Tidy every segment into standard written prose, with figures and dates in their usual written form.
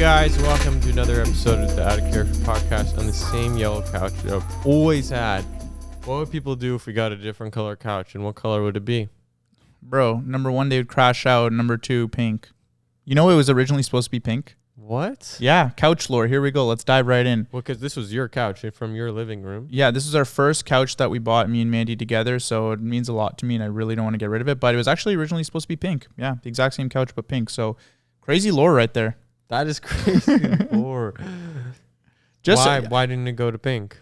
guys, welcome to another episode of the Out of Character podcast on the same yellow couch that I've always had. What would people do if we got a different color couch, and what color would it be? Bro, number one, they would crash out. Number two, pink. You know it was originally supposed to be pink? What? Yeah, couch lore. Here we go. Let's dive right in. Well, because this was your couch from your living room. Yeah, this is our first couch that we bought, me and Mandy together, so it means a lot to me, and I really don't want to get rid of it. But it was actually originally supposed to be pink. Yeah, the exact same couch, but pink. So crazy lore right there. That is crazy lore. Why didn't it go to pink?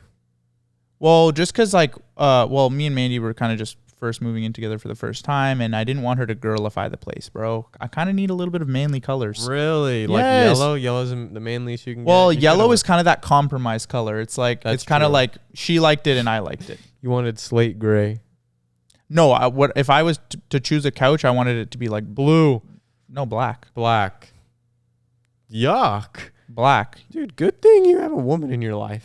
Well, just because, me and Mandy were kind of just first moving in together for the first time, and I didn't want her to girlify the place, bro. I kind of need a little bit of manly colors. Really? Yes. Like yellow? Yellow's the manliest you can get? Well, yellow is kind of that compromise color. It's like, That's it's kind of true. like she liked it and I liked it. You wanted slate gray. No, if I was to choose a couch, I wanted it to be like blue. No, black. Black. Yuck. Black. Dude, good thing you have a woman in your life.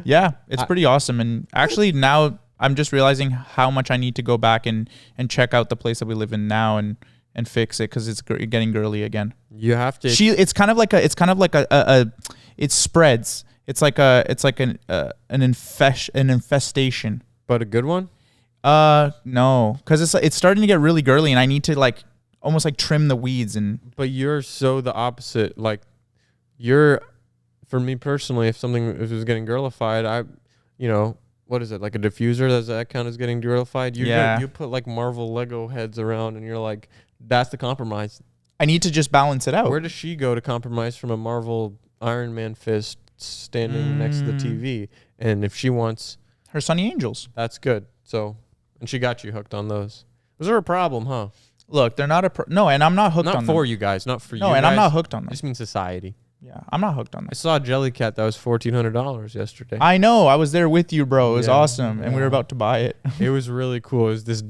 Yeah, it's pretty awesome. And actually now I'm just realizing how much I need to go back and check out the place that we live in now and fix it because it's getting girly again. You have to. It spreads. It's like an infestation. But a good one? No, because it's starting to get really girly and I need to almost trim the weeds and. But you're so the opposite. For me personally, if it was getting girlified, what is it, like a diffuser? Does that count as getting girlified? You put Marvel Lego heads around and you're like, that's the compromise. I need to just balance it out. Where does she go to compromise from a Marvel Iron Man fist standing next to the TV? And if she wants her Sunny Angels, that's good. So, and she got you hooked on those. Those are a problem, huh? Look, they're not no, and I'm not hooked on them. Not for you guys, not for you. No, and guys. I'm not hooked on them. I just mean society. Yeah, I'm not hooked on them. I saw a Jellycat that was $1,400 yesterday. I know. I was there with you, bro. It was awesome, and we were about to buy it. It was really cool. It was this.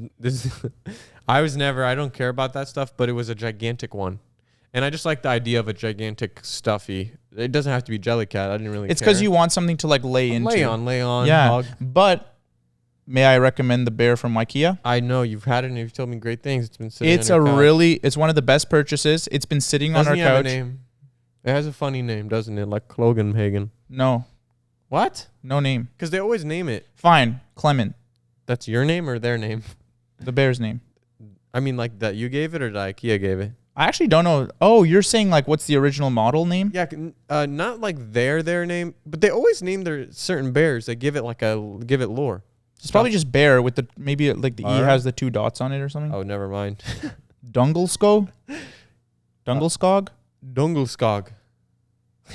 I don't care about that stuff, but it was a gigantic one, and I just like the idea of a gigantic stuffy. It doesn't have to be Jellycat. I didn't really. It's because you want something to lay into. Lay on. Yeah, hug. but may I recommend the bear from IKEA? I know you've had it and you've told me great things. It's been sitting. It's one of the best purchases. It's been sitting on our couch. Have a name? It has a funny name, doesn't it? Like Klogenhagen. No. What? No name. Because they always name it. Fine. Clement. That's your name or their name? The bear's name. I mean, like that you gave it or that IKEA gave it? I actually don't know. Oh, you're saying what's the original model name? Yeah, not like their name, but they always name their certain bears. They give it give it lore. It's probably just bear with the maybe the E has the 2 dots on it or something. Oh, never mind. Dungelskog? Dungelskog? Dungelskog.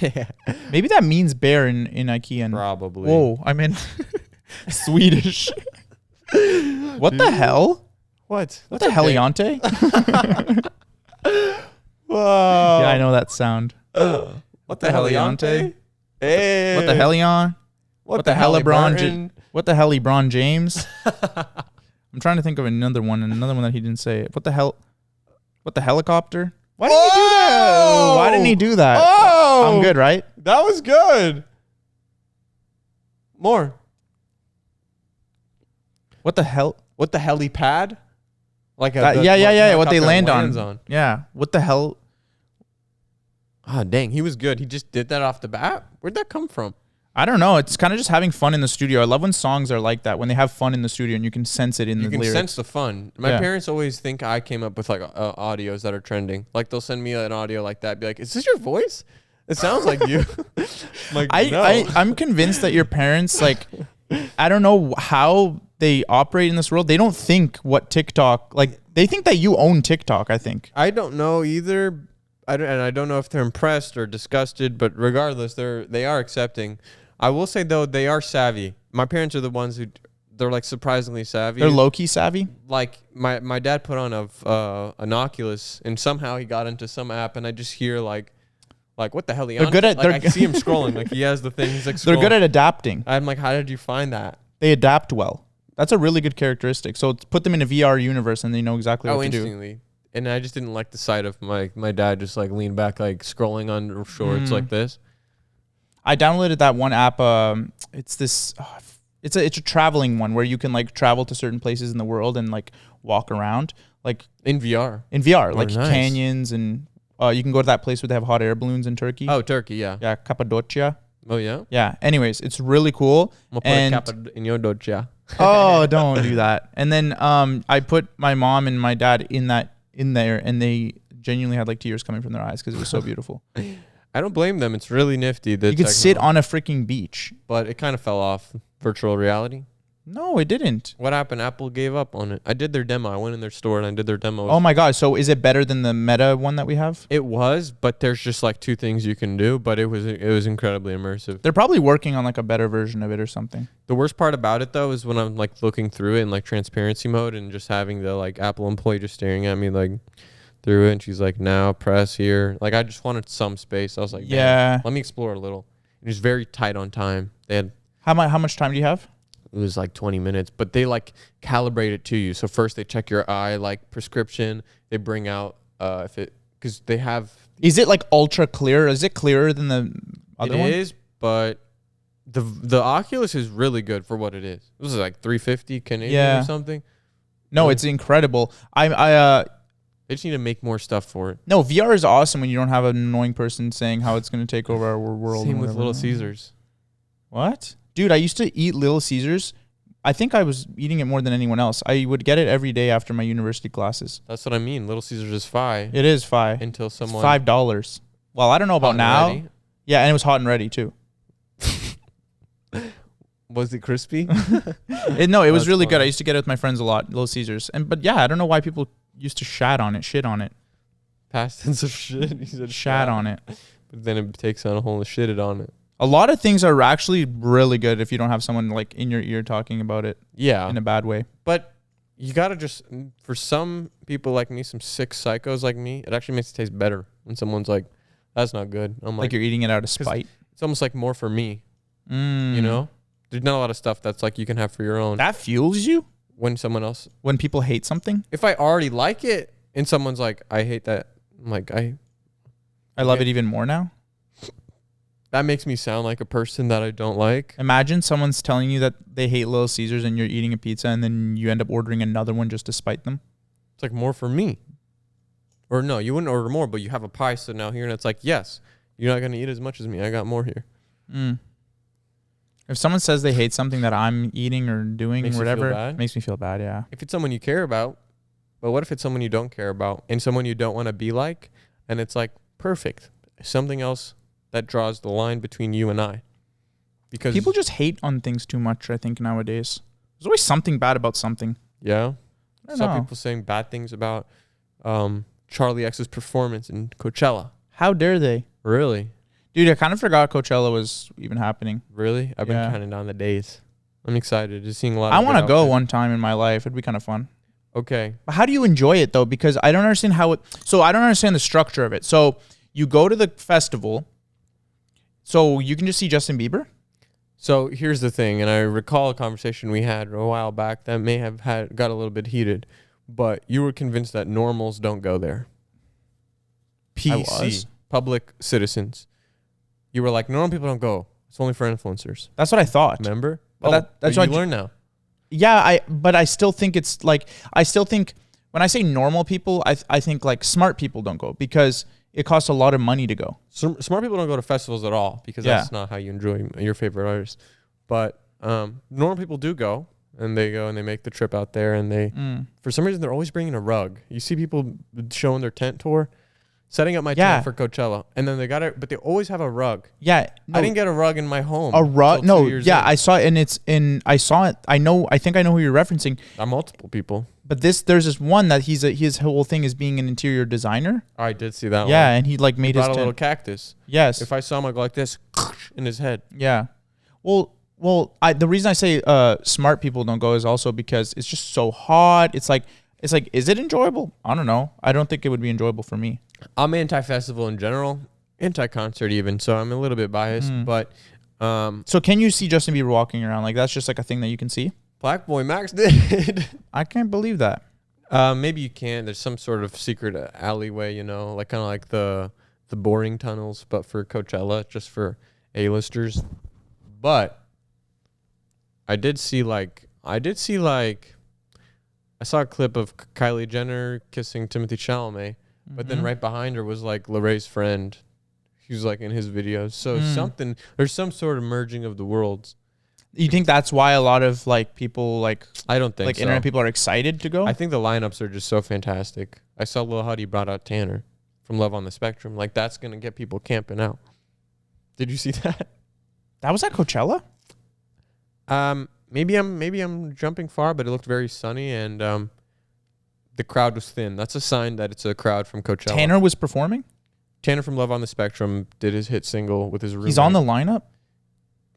Yeah. Maybe that means bear in IKEA. Probably. Whoa, I meant Swedish. What the hell? What? What the heliante? Whoa. Yeah, I know that sound. What the heliante? Hey. What the helion? What the hell, What the hell, LeBron James? I'm trying to think of another one that he didn't say. What the hell? What the helicopter? Why didn't he do that? Why didn't he do that? Oh, I'm good, right? That was good. More. What the hell? What the helipad? Like what they land on. Yeah. What the hell? Ah, dang, he was good. He just did that off the bat. Where'd that come from? I don't know. It's kind of just having fun in the studio. I love when songs are like that, when they have fun in the studio and you can sense it in the lyrics. You can sense the fun. My parents always think I came up with audios that are trending. Like they'll send me an audio like that, be like, "Is this your voice? It sounds like you." No. I'm convinced that your parents, I don't know how they operate in this world. They don't think what TikTok, they think that you own TikTok, I think. I don't know either. I don't know if they're impressed or disgusted, but regardless, they are accepting. I will say though, they are savvy. My parents are the ones they're surprisingly savvy. They're low-key savvy. Like my dad put on an Oculus and somehow he got into some app and I just hear like what the hell? They're good at. I see him scrolling. Like he has the thing. He's scrolling. They're good at adapting. I'm like, how did you find that? They adapt well. That's a really good characteristic. So put them in a VR universe and they know exactly what to do. Instantly. And I just didn't like the sight of my dad just lean back scrolling on shorts like this. I downloaded that one app. It's this. It's a traveling one where you can travel to certain places in the world and walk around in VR. In VR, nice. Canyons and You can go to that place where they have hot air balloons in Turkey. Oh, Turkey, yeah. Yeah, Cappadocia. Oh, yeah? Yeah. Anyways, it's really cool. I'm going to put a kappa in your doja. Oh, don't do that. And then I put my mom and my dad in there, and they genuinely had like tears coming from their eyes because it was so beautiful. I don't blame them. It's really nifty. You could sit on a freaking beach. But it kind of fell off. Virtual reality. No, it didn't. What happened? Apple gave up on it. I did their demo. I went in their store and I did their demo. Oh my god! So is it better than the Meta one that we have? It was, but there's just like 2 things you can do. But it was incredibly immersive. They're probably working on like a better version of it or something. The worst part about it though is when I'm like looking through it in like transparency mode and just having the like Apple employee just staring at me like through it, and she's like, "Now press here." Like I just wanted some space. I was like, "Yeah, let me explore a little." It was very tight on time. They had how much time do you have? It was like 20 minutes, but they like calibrate it to you. So first they check your eye like prescription. They bring out because they have. Is it like ultra clear? Is it clearer than the other one? It is, but the Oculus is really good for what it is. This is like $350 Canadian or something. No, it's incredible. They just need to make more stuff for it. No, VR is awesome when you don't have an annoying person saying how it's going to take over our world. Same with Little Caesars. What? Dude, I used to eat Little Caesars. I think I was eating it more than anyone else. I would get it every day after my university classes. That's what I mean. Little Caesars is $5. It is $5. Until someone... It's $5. Well, I don't know about now. Ready? Yeah, and it was hot and ready too. Was it crispy? It was really good. I used to get it with my friends a lot, Little Caesars. But yeah, I don't know why people used to shit on it. Past tense of shit. You said shat on it. But then it takes on a whole shitted on it. A lot of things are actually really good if you don't have someone like in your ear talking about it. Yeah. In a bad way. But you got to just, for some people like me, some sick psychos like me, it actually makes it taste better when someone's like, that's not good. I'm like you're eating it out of spite. It's almost like more for me. You know? There's not a lot of stuff that's like you can have for your own. That fuels you? When someone else. When people hate something? If I already like it and someone's like, I hate that. I'm like, I love it even more now. That makes me sound like a person that I don't like. Imagine someone's telling you that they hate Little Caesars and you're eating a pizza and then you end up ordering another one just to spite them. It's like more for me. Or no, you wouldn't order more, but you have a pie sitting out here and it's like, yes, you're not going to eat as much as me. I got more here. If someone says they hate something that I'm eating or doing or whatever, it makes me feel bad, yeah. If it's someone you care about, but what if it's someone you don't care about and someone you don't want to be like, and it's like, perfect. Something else that draws the line between you and I. Because people just hate on things too much, I think, nowadays. There's always something bad about something. Yeah. Some people saying bad things about Charlie X's performance in Coachella. How dare they? Really? Dude, I kind of forgot Coachella was even happening. Really? I've been counting down the days. I'm excited. Just seeing a lot of I want to go one time in my life. It'd be kind of fun. Okay. But how do you enjoy it, though? Because I don't understand I don't understand the structure of it. So you go to the festival, so you can just see Justin Bieber? So here's the thing, and I recall a conversation we had a while back that may have got a little bit heated, but you were convinced that normals don't go there. PC, public citizens. You were like, normal people don't go. It's only for influencers. That's what I thought. Remember? But that's what you learn now. Yeah, but I still think it's like, when I say normal people, I think like smart people don't go because it costs a lot of money to go. Smart people don't go to festivals at all because that's not how you enjoy your favorite artist. But normal people do go, and they go and they make the trip out there, and they, for some reason, they're always bringing a rug. You see people showing their tent tour, setting up my tent for Coachella, and then they got it, but they always have a rug. Yeah. No, I didn't get a rug in my home. A rug? No, yeah, I saw it, and I saw it. I think I know who you're referencing. Multiple people. But there's this one that his whole thing is being an interior designer. Oh, I did see that one. Yeah, and he like made his a little cactus. Yes. If I saw him, I'd go like this in his head. Yeah. Well, the reason I say smart people don't go is also because it's just so hot. It's like, is it enjoyable? I don't know. I don't think it would be enjoyable for me. I'm anti-festival in general, anti-concert even, so I'm a little bit biased. But so can you see Justin Bieber walking around? Like that's just like a thing that you can see? Black Boy Max did. I can't believe that. Maybe you can. There's some sort of secret alleyway, like kind of like the boring tunnels, but for Coachella, just for A-listers. But I saw a clip of Kylie Jenner kissing Timothée Chalamet But then right behind her was like Laray's friend. He was like in his videos. So there's some sort of merging of the worlds. You think that's why a lot of like people like I don't think like so. internet people are excited to go? I think the lineups are just so fantastic. I saw Lil Huddy brought out Tanner from Love on the Spectrum. Like that's gonna get people camping out. Did you see that? That was at Coachella? Maybe I'm jumping far, but it looked very sunny and the crowd was thin. That's a sign that it's a crowd from Coachella. Tanner was performing? Tanner from Love on the Spectrum did his hit single with his roommate. He's on the lineup?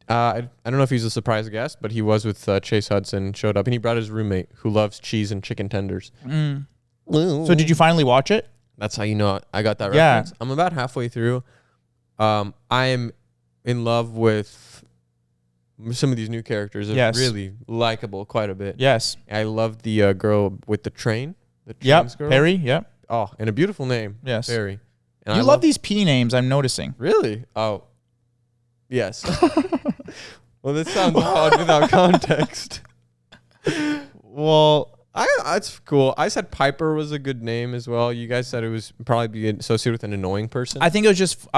I don't know if he's a surprise guest, but he was with Chase Hudson, showed up, and he brought his roommate who loves cheese and chicken tenders. So did you finally watch it? That's how you know I got that reference. I'm about halfway through. I am in love with some of these new characters. They're really likable quite a bit. Yes. I love the girl with the train. The girl. Perry, yep. Oh, and a beautiful name. Yes. Perry. And you love these P names, I'm noticing. Really? Oh. Yes. Well, this sounds odd without context. Well, it's cool. I said Piper was a good name as well. You guys said it was probably be associated with an annoying person. I think it was just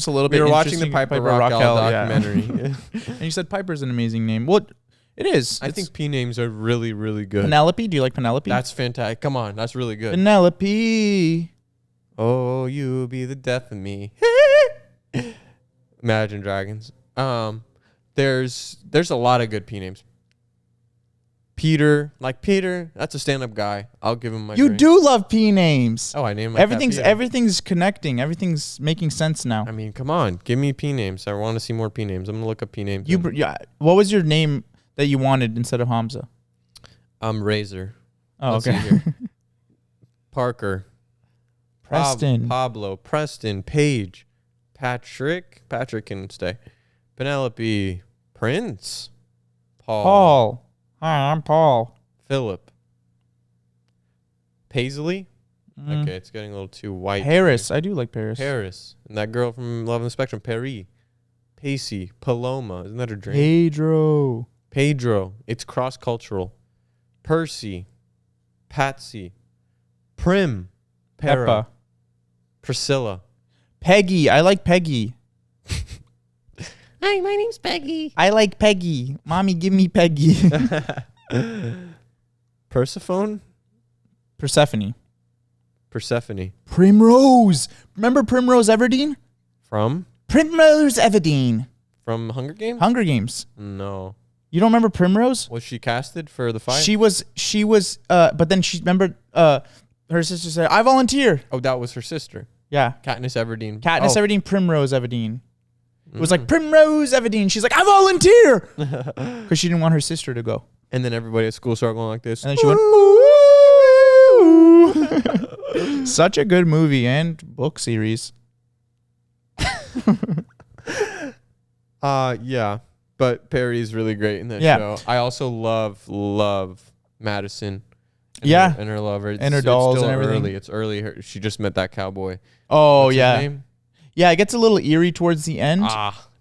a little bit. We were watching the Piper Raquel documentary, and you said Piper's an amazing name. Well, it is. I think P names are really, really good. Penelope. Do you like Penelope? That's fantastic. Come on, that's really good. Penelope. Oh, you be the death of me. Imagine Dragons. There's a lot of good P names. Peter, that's a stand-up guy. I'll give him my You drink. do love P names. Oh, I named my everything's connecting. Everything's making sense now. I mean, come on, give me P names. I want to see more P names. I'm gonna look up P names. What was your name that you wanted instead of Hamza? Razor. Oh, okay. Parker. Preston. Pablo. Preston. Paige. Patrick can stay. Penelope. Prince. Paul. Hi, I'm Paul. Philip. Paisley. Okay, it's getting a little too white. Paris. I do like Paris. Paris. And that girl from Love on the Spectrum. Perry. Pacey. Paloma. Isn't that her drink? Pedro. It's cross-cultural. Percy. Patsy. Prim. Peppa. Priscilla. Peggy. I like Peggy. Hi, my name's Peggy. I like Peggy. Mommy, give me Peggy. Persephone? Persephone. Primrose. Remember Primrose Everdeen? From? Primrose Everdeen. From Hunger Games? Hunger Games. No. You don't remember Primrose? Was she casted for the fight? She was, but then she remembered, her sister said, I volunteer. Oh, that was her sister. Yeah. Katniss Everdeen. Everdeen, Primrose Everdeen. It was like Primrose Everdeen. She's like, I volunteer. Because she didn't want her sister to go. And then everybody at school started going like this. And then she went, such a good movie and book series. Yeah. But Perry's really great in that show. I also love Madison. And her lover. And her dolls and everything. It's early. She just met that cowboy. Oh, What's his name? Yeah, it gets a little eerie towards the end.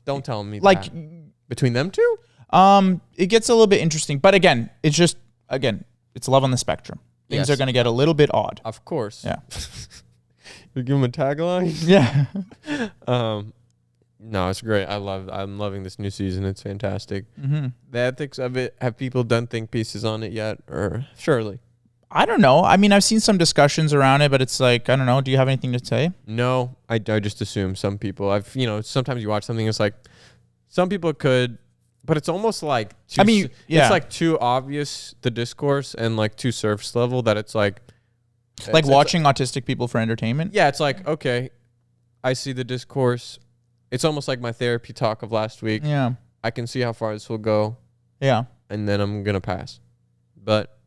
Don't tell me like, that. Between them two? It gets a little bit interesting. But again, it's Love on the Spectrum. Things are going to get a little bit odd. Of course. Yeah. You give him a tagline? Yeah. No, it's great. I'm loving this new season. It's fantastic. Mm-hmm. The ethics of it, have people done think pieces on it yet? Or surely? I don't know. I mean, I've seen some discussions around it, but it's like, I don't know. Do you have anything to say? No, I just assume some people. Sometimes you watch something, it's like, some people could, but it's almost like, it's like too obvious, the discourse, and like too surface level that it's like. Like watching autistic people for entertainment? Yeah, it's like, okay, I see the discourse. It's almost like my therapy talk of last week. Yeah. I can see how far this will go. Yeah. And then I'm going to pass. But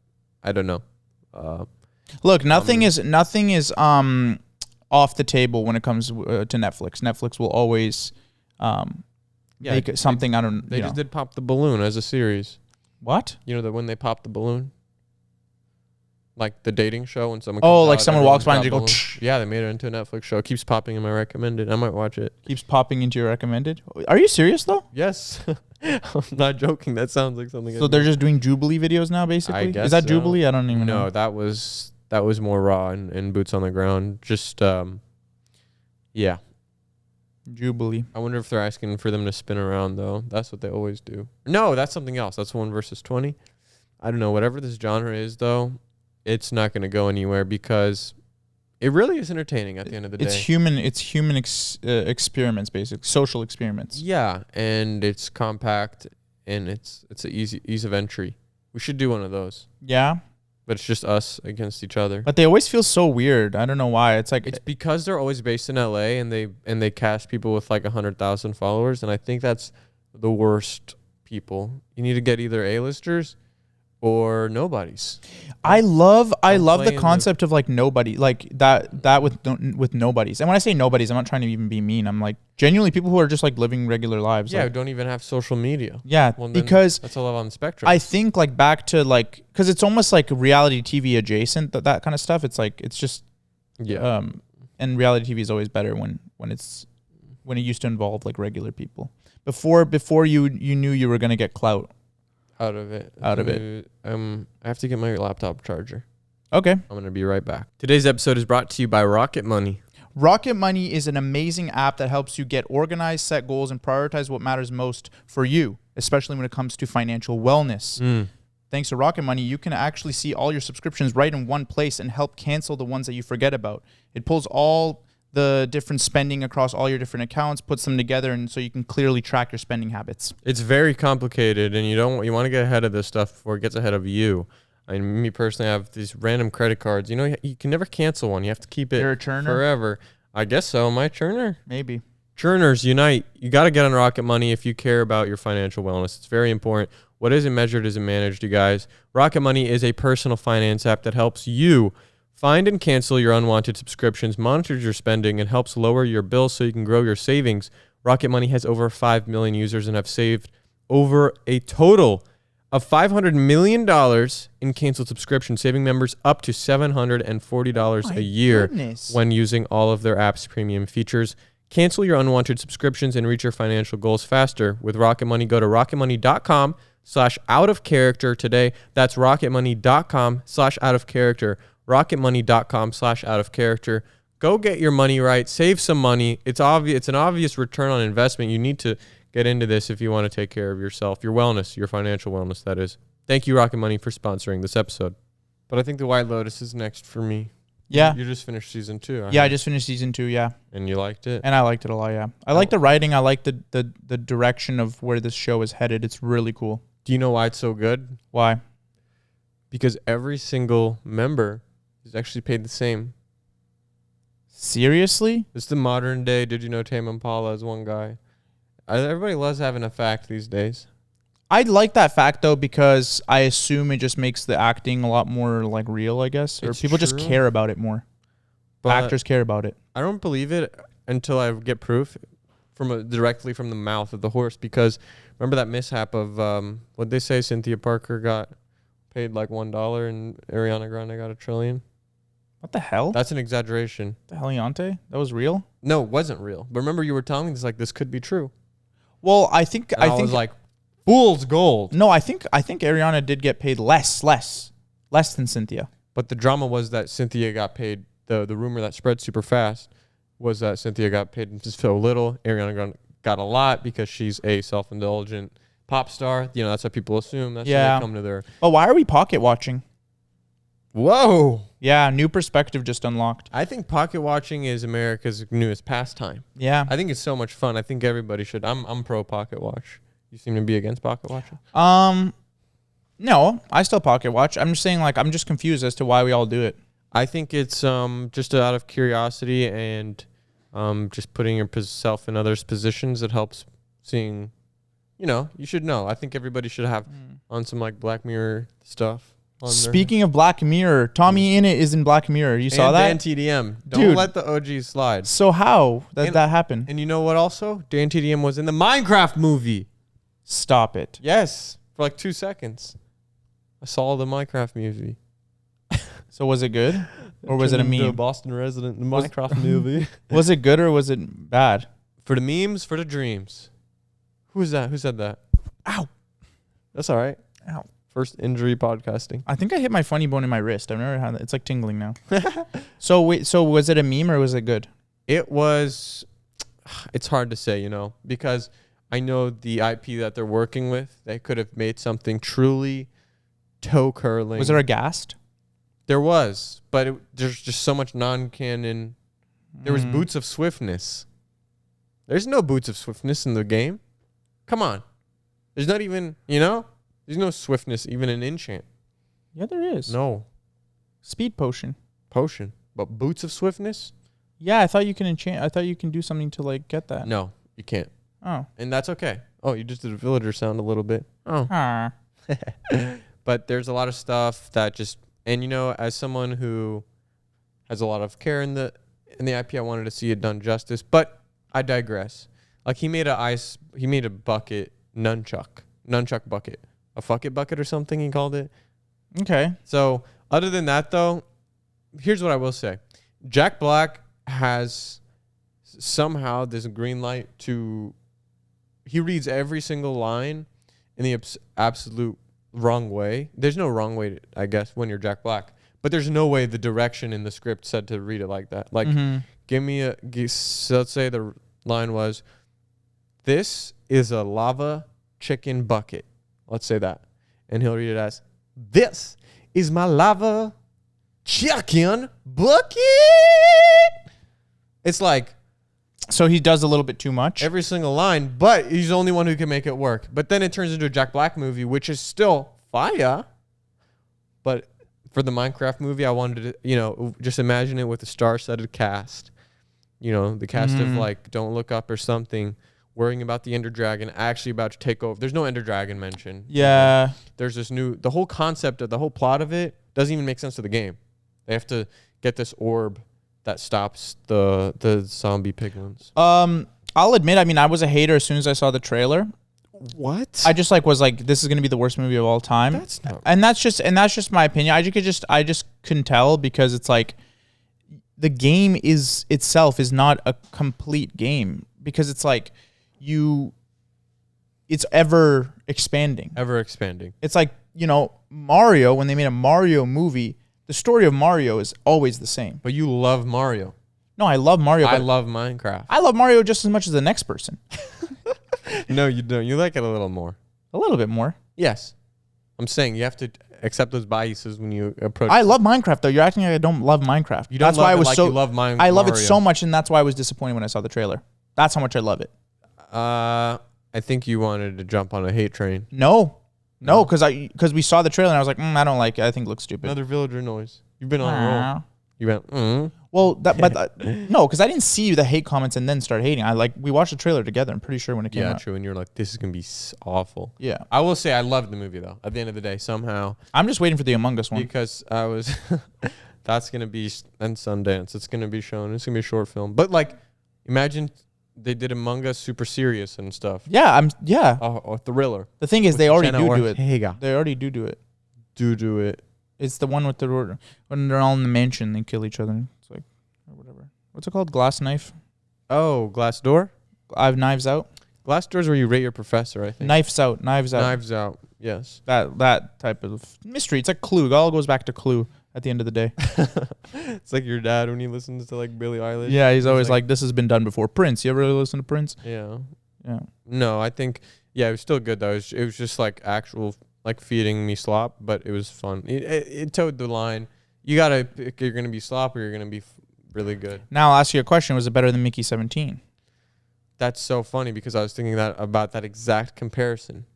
I don't know. Look, nothing is off the table when it comes to Netflix. Netflix will always make something. They just did Pop the Balloon as a series. What? You know that when they pop the balloon, like the dating show when someone someone walks by and you go. Yeah, they made it into a Netflix show. It keeps popping in my recommended. I might watch it. Keeps popping into your recommended. Are you serious though? Yes. I'm not joking. That sounds like something. So they're just doing Jubilee videos now, basically. I guess is that so. Jubilee? I don't even know. No, that was that was more raw and boots on the ground. Just yeah. Jubilee. I wonder if they're asking for them to spin around though. That's what they always do. No, that's something else. That's 1 versus 20. I don't know. Whatever this genre is though, it's not going to go anywhere because it really is entertaining at the end of the day. It's human experiments, basically social experiments. Yeah, and it's compact and it's an ease of entry. We should do one of those. Yeah, but it's just us against each other. But they always feel so weird. I don't know why. It's because they're always based in LA and they cast people with like 100,000 followers, and I think that's the worst people. You need to get either A-listers or nobodies. I love the concept of like nobody, like that with nobodies. And when I say nobodies, I'm not trying to even be mean. I'm like genuinely people who are just like living regular lives. Yeah, like, who don't even have social media. Yeah, well, because that's a lot on the spectrum. I think like back to like, because it's almost like reality TV adjacent, that kind of stuff. It's like it's just and reality TV is always better when it used to involve like regular people. Before you knew you were gonna get clout. Out of it. I have to get my laptop charger. Okay. I'm going to be right back. Today's episode is brought to you by Rocket Money. Rocket Money is an amazing app that helps you get organized, set goals, and prioritize what matters most for you, especially when it comes to financial wellness. Thanks to Rocket Money, you can actually see all your subscriptions right in one place and help cancel the ones that you forget about. It pulls all the different spending across all your different accounts, puts them together, and so you can clearly track your spending habits. It's very complicated, and you want to get ahead of this stuff before it gets ahead of you. I mean, me personally, I have these random credit cards. You know, you can never cancel one. You have to keep it forever. I guess so. Am I a churner? Maybe. Churners unite. You got to get on Rocket Money if you care about your financial wellness. It's very important. What isn't measured isn't managed, you guys. Rocket Money is a personal finance app that helps you find and cancel your unwanted subscriptions, monitors your spending, and helps lower your bills so you can grow your savings. Rocket Money has over 5 million users and have saved over a total of $500 million in canceled subscriptions, saving members up to $740 a year when using all of their app's premium features. Cancel your unwanted subscriptions and reach your financial goals faster. With Rocket Money, go to rocketmoney.com/out-of-character today. That's rocketmoney.com/out-of-character. rocketmoney.com/out-of-character. Go get your money right. Save some money. It's obvious. It's an obvious return on investment. You need to get into this if you want to take care of yourself, your wellness, your financial wellness, that is. Thank you, Rocket Money, for sponsoring this episode. But I think The White Lotus is next for me. Yeah. You just finished season 2. I just finished season 2, yeah. And you liked it? And I liked it a lot, yeah. I like the writing. I like the direction of where this show is headed. It's really cool. Do you know why it's so good? Why? Because every single member is actually paid the same. Seriously? It's the modern day. Did you know Tame Impala is one guy? Everybody loves having a fact these days. I like that fact though because I assume it just makes the acting a lot more like real, I guess, or people just care about it more. But actors care about it. I don't believe it until I get proof directly from the mouth of the horse. Because remember that mishap of what they say? Cynthia Parker got paid like $1 and Ariana Grande got $1 trillion. What the hell? That's an exaggeration. The Heliante? That was real? No, it wasn't real. But remember, you were telling me this could be true. Well, I think was like, fool's gold. No, I think Ariana did get paid less than Cynthia. But the drama was that Cynthia got paid. The rumor that spread super fast was that Cynthia got paid just so little. Ariana got a lot because she's a self-indulgent pop star. You know, that's what people assume. That's how they come to their. Oh, why are we pocket watching? Whoa. Yeah, new perspective just unlocked. I think pocket watching is America's newest pastime. Yeah. I think it's so much fun. I think everybody should. I'm pro pocket watch. You seem to be against pocket watching? No, I still pocket watch. I'm just saying, like, I'm just confused as to why we all do it. I think it's just out of curiosity and just putting yourself in others' positions. It helps seeing, you should know. I think everybody should have on some like Black Mirror stuff. Speaking of Black Mirror, Tommy Innit is in Black Mirror. You saw that? Dan TDM. Don't let the OGs slide. So how that happened? And you know what also? Dan TDM was in the Minecraft movie. Stop it. Yes. For like 2 seconds. I saw the Minecraft movie. So was it good? Or was it a meme? The Boston resident, the Minecraft movie. Was it good or was it bad? For the memes, for the dreams. Who is that? Who said that? Ow. That's all right. Ow. First injury podcasting. I think I hit my funny bone in my wrist. I've never had that. It's like tingling now. So wait, so was it a meme or was it good? It was. It's hard to say, because I know the IP that they're working with. They could have made something truly toe curling. Was there a ghast? There was, but there's just so much non-canon. There was Boots of Swiftness. There's no Boots of Swiftness in the game. Come on. There's not even, there's no swiftness even in enchant. Yeah, there is. No. Speed potion. Potion. But Boots of Swiftness? Yeah, I thought you can enchant. I thought you can do something to like get that. No, you can't. Oh. And that's okay. Oh, you just did a villager sound a little bit. Oh. Ah. But there's a lot of stuff that just, and as someone who has a lot of care in the IP, I wanted to see it done justice. But I digress. Like he made a bucket nunchuck bucket, a fuck it bucket or something he called it. Okay. So other than that though, here's what I will say. Jack Black has somehow this green light he reads every single line in the absolute wrong way. There's no wrong way, I guess, when you're Jack Black, but there's no way the direction in the script said to read it like that. Like, so let's say the line was, "This is a lava chicken bucket." Let's say that. And he'll read it as, "This is my lava chicken bucket." It's like, so he does a little bit too much. every single line, but he's the only one who can make it work. But then it turns into a Jack Black movie, which is still fire. But for the Minecraft movie, I wanted to, just imagine it with a star-studded cast. The cast of like Don't Look Up or something, worrying about the Ender Dragon, actually about to take over. There's no Ender Dragon mentioned. Yeah. There's this the whole concept of the whole plot of it doesn't even make sense to the game. They have to get this orb that stops the zombie piglins. I'll admit, I was a hater as soon as I saw the trailer. What? I just was like, this is gonna be the worst movie of all time. That's not. And that's just my opinion. I just couldn't tell because it's like the game itself is not a complete game because it's like it's ever expanding. Ever expanding. It's like, Mario, when they made a Mario movie, the story of Mario is always the same. But you love Mario. No, I love Mario. I love Minecraft. I love Mario just as much as the next person. No, you don't. You like it a little more. A little bit more. Yes. I'm saying you have to accept those biases when you approach. I love Minecraft, though. You're acting like I don't love Minecraft. You don't that's love why it I was like so. You love I love it so much, and that's why I was disappointed when I saw the trailer. That's how much I love it. I think you wanted to jump on a hate train. No, because we saw the trailer and I was like, I don't like it. I think it looks stupid. Another villager noise. You've been on a roll. You went, Well, no, because I didn't see the hate comments and then start hating. we watched the trailer together. I'm pretty sure when it came out. Yeah, true. And you're like, this is gonna be awful. Yeah. I will say I loved the movie though. At the end of the day, somehow. I'm just waiting for the Among Us one. Because I was, that's gonna be and Sundance. It's gonna be shown. It's gonna be a short film. But like, imagine they did Among Us super serious and stuff. Yeah, A thriller. The thing is, they already do it. Hey, They already do it. Do it. It's the one with when they're all in the mansion, they kill each other. It's like, or whatever. What's it called? Glass knife? Oh, Glass Door? I have Knives Out. Glass Door's where you rate your professor, I think. Knives Out. Knives Out. Yes. That type of mystery. It's like Clue. It all goes back to Clue at the end of the day. It's like your dad when he listens to like Billie Eilish. Yeah, he's always like, this has been done before. Prince. You ever really listen to Prince? Yeah. Yeah. No, I think, it was still good though. It was just like actual, like feeding me slop, but it was fun. It towed the line. You gotta pick, you're gonna be slop or you're gonna be really good. Now I'll ask you a question. Was it better than Mickey 17? That's so funny because I was thinking about that exact comparison.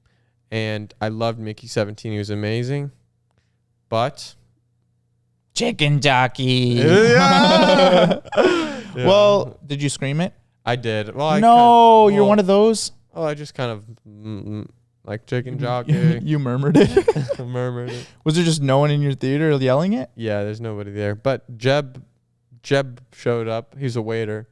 And I loved Mickey 17. He was amazing. But Chicken jockey. Yeah. Well, did you scream it? I did. Well, you're one of those. Oh, I just kind of like chicken jockey. You murmured it. Murmured it. Was there just no one in your theater yelling it? Yeah, there's nobody there. But Jeb showed up. He's a waiter.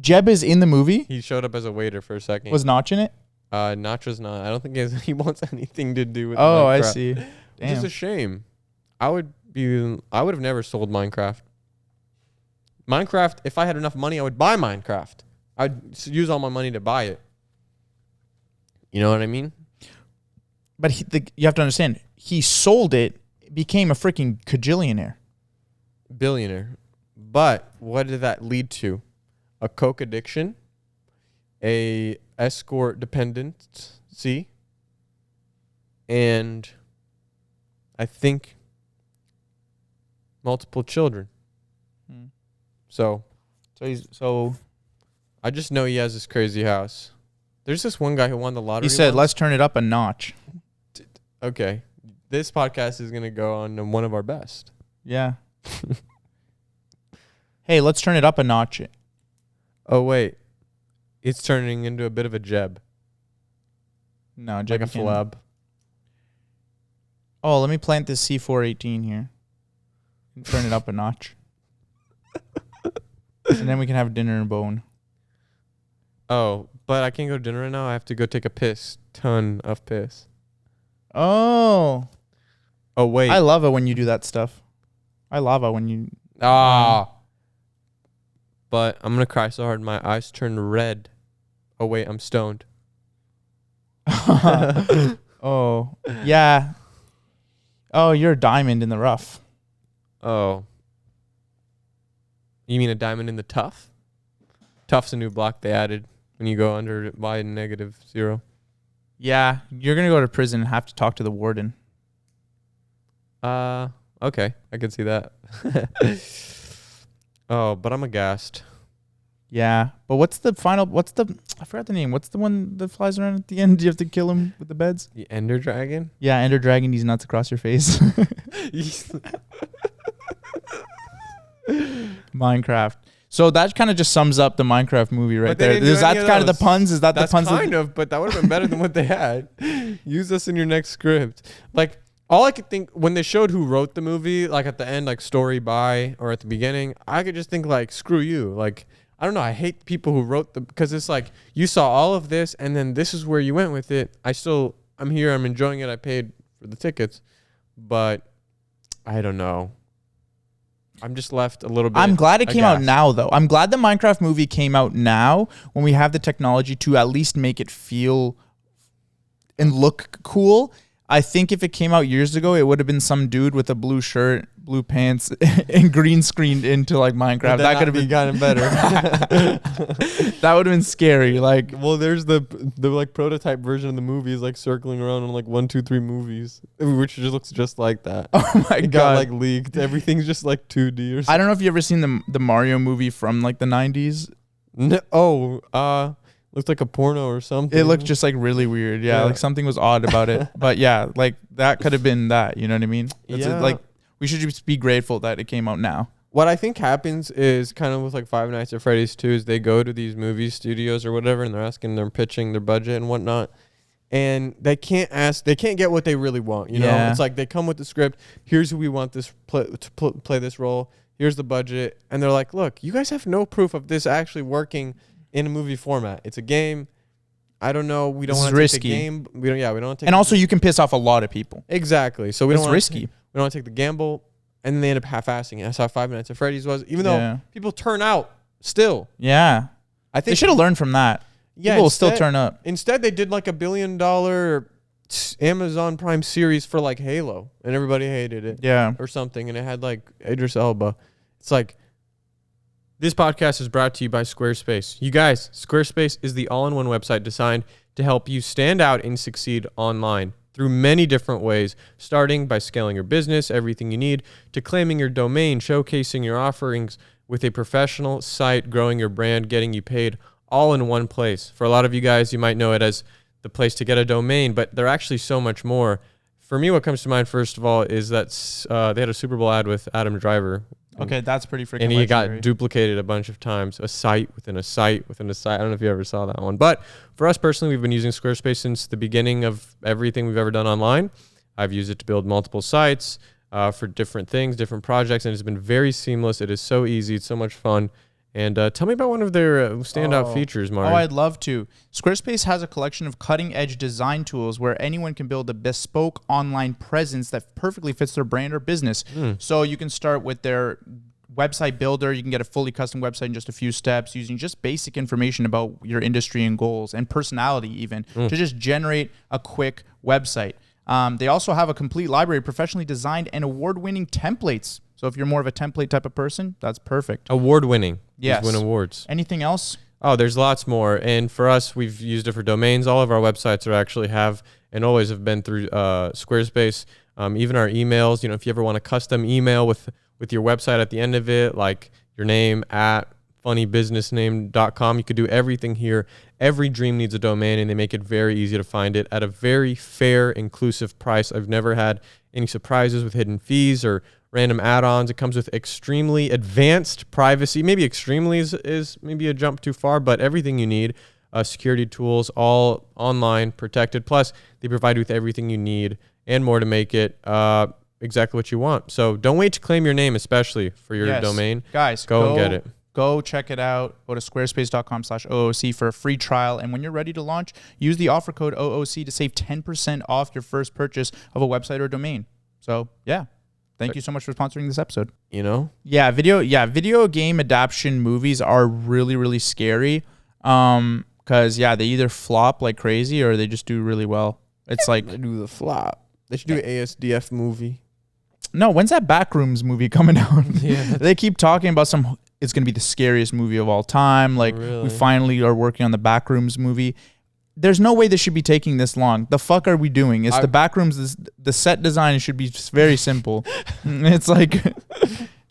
Jeb is in the movie? He showed up as a waiter for a second. Was Notch in it? Nacho's not. I don't think he wants anything to do with Minecraft. I see. Damn. Which is a shame. I would have never sold Minecraft. Minecraft, if I had enough money, I would buy Minecraft. I'd use all my money to buy it. You know what I mean? But you have to understand, he sold it, became a freaking cajillionaire. Billionaire. But what did that lead to? A coke addiction, a escort dependency, and I think multiple children. So I just know he has this crazy house. There's this one guy who won the lottery. He said, once. let's turn it up a notch. Okay. This podcast is going to go on one of our best. Yeah. Hey, let's turn it up a notch. Oh, wait. It's turning into a bit of a jeb. No, Like a flab. Oh, let me plant this C418 here. And turn it up a notch. And then we can have dinner and bone. Oh, but I can't go to dinner right now. I have to go take a piss. Ton of piss. Oh. Oh, wait. I love it when you do that stuff. I love it when you... But I'm going to cry so hard my eyes turn red. Oh, wait. I'm stoned. Oh. Yeah. Oh, you're a diamond in the rough. Oh. You mean a diamond in the tough? Tough's a new block they added when you go under by -0. Yeah. You're going to go to prison and have to talk to the warden. Okay. I can see that. Oh, but I'm aghast. Yeah. But I forgot the name. What's the one that flies around at the end? Do you have to kill him with the beds? The Ender Dragon? Yeah, Ender Dragon, these nuts across your face. Minecraft. So that kind of just sums up the Minecraft movie right there. Is that kind of the puns? Is that the puns? Kind of, but that would have been better than what they had. Use this in your next script. Like, all I could think when they showed who wrote the movie, like at the end, like story by, or at the beginning, I could just think like, screw you. Like, I don't know. I hate people who wrote because it's like, you saw all of this and then this is where you went with it. I'm here. I'm enjoying it. I paid for the tickets, but I don't know. I'm just left a little bit. I'm glad it came out now, though. I'm glad the Minecraft movie came out now when we have the technology to at least make it feel and look cool. I think if it came out years ago, it would have been some dude with a blue shirt, blue pants, and green screened into like Minecraft. That could have gotten better. That would have been scary. Like, well, there's the like prototype version of the movie is like circling around on like 1, 2, 3 movies, which just looks just like that. Oh my God, got like leaked. Everything's just like 2D or something. I don't know if you ever seen the Mario movie from like the 90s. No, looked like a porno or something. It looked just like really weird. Yeah, like something was odd about it. But yeah, like that could have been that. You know what I mean? Like we should just be grateful that it came out now. What I think happens is kind of with like Five Nights at Freddy's 2 is they go to these movie studios or whatever and they're pitching their budget and whatnot. And they can't get what they really want. You know, it's like they come with the script. Here's who we want this to play this role. Here's the budget. And they're like, look, you guys have no proof of this actually working in a movie format. It's a game. I don't know. We don't want to take the game. We don't want to take. And also, you can piss off a lot of people. Exactly. So it's risky. We don't want to take the gamble, and then they end up half-assing it. That's how 5 Nights at Freddy's was. Even though people turn out still. Yeah. I think they should have learned from that. Yeah. People will still turn up. Instead, they did like $1 billion Amazon Prime series for like Halo, and everybody hated it. Yeah. Or something, and it had like Idris Elba. It's like. This podcast is brought to you by Squarespace. You guys, Squarespace is the all-in-one website designed to help you stand out and succeed online through many different ways, starting by scaling your business, everything you need, to claiming your domain, showcasing your offerings with a professional site, growing your brand, getting you paid, all in one place. For a lot of you guys, you might know it as the place to get a domain, but they're actually so much more. For me, what comes to mind, first of all, is that they had a Super Bowl ad with Adam Driver. Okay, that's pretty freaking And he legendary. got duplicated a bunch of times. A site within a site within a site. I don't know if you ever saw that one. But for us personally, we've been using Squarespace since the beginning of everything we've ever done online. I've used it to build multiple sites for different things, different projects, and it's been very seamless. It is so easy. It's so much fun. And tell me about one of their standout features, Mario. Oh, I'd love to. Squarespace has a collection of cutting-edge design tools where anyone can build a bespoke online presence that perfectly fits their brand or business. So you can start with their website builder. You can get a fully custom website in just a few steps using just basic information about your industry and goals and personality even to just generate a quick website. They also have a complete library of professionally designed and award-winning templates. So if you're more of a template type of person, that's perfect. Award-winning. Yes. These win awards. Anything else? Oh, there's lots more. And for us, we've used it for domains. All of our websites are actually have and always have been through Squarespace. Even our emails, if you ever want a custom email with your website at the end of it, like your name at funnybusinessname.com, you could do everything here. Every dream needs a domain, and they make it very easy to find it at a very fair, inclusive price. I've never had any surprises with hidden fees or random add-ons. It comes with extremely advanced privacy. Maybe extremely is maybe a jump too far, but everything you need. Security tools, all online, protected. Plus, they provide you with everything you need and more to make it exactly what you want. So don't wait to claim your name, especially for your domain. Guys, go and get it. Go check it out. Go to squarespace.com/OOC for a free trial. And when you're ready to launch, use the offer code OOC to save 10% off your first purchase of a website or domain. So, yeah. Thank you so much for sponsoring this episode. Yeah, video game adaptation movies are really, really scary. Because, they either flop like crazy or they just do really well. It's like... They do the flop. They should do an ASDF movie. No, when's that Backrooms movie coming out? Yeah. They keep talking about it's going to be the scariest movie of all time. Like, we finally are working on the Backrooms movie. There's no way this should be taking this long. The fuck are we doing? It's the Backrooms. The set design should be very simple. It's like...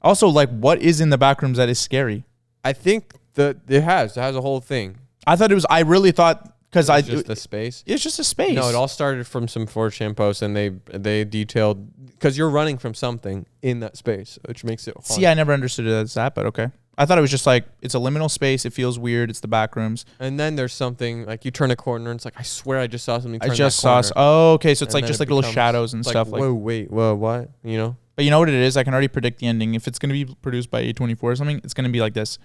Also, like, what is in the Backrooms that is scary? I think it has a whole thing. I really thought... Because it's just a space. It's just a space. No, it all started from some 4chan posts, and they detailed because you're running from something in that space, which makes it hard. See, I never understood it as that, but okay. I thought it was just like it's a liminal space. It feels weird. It's the back rooms. And then there's something like you turn a corner, and it's like I swear I just saw something. I just saw. Oh, okay. So it's like just like little shadows and stuff. Whoa, wait, whoa, what? But you know what it is? I can already predict the ending. If it's gonna be produced by A24 or something, it's gonna be like this.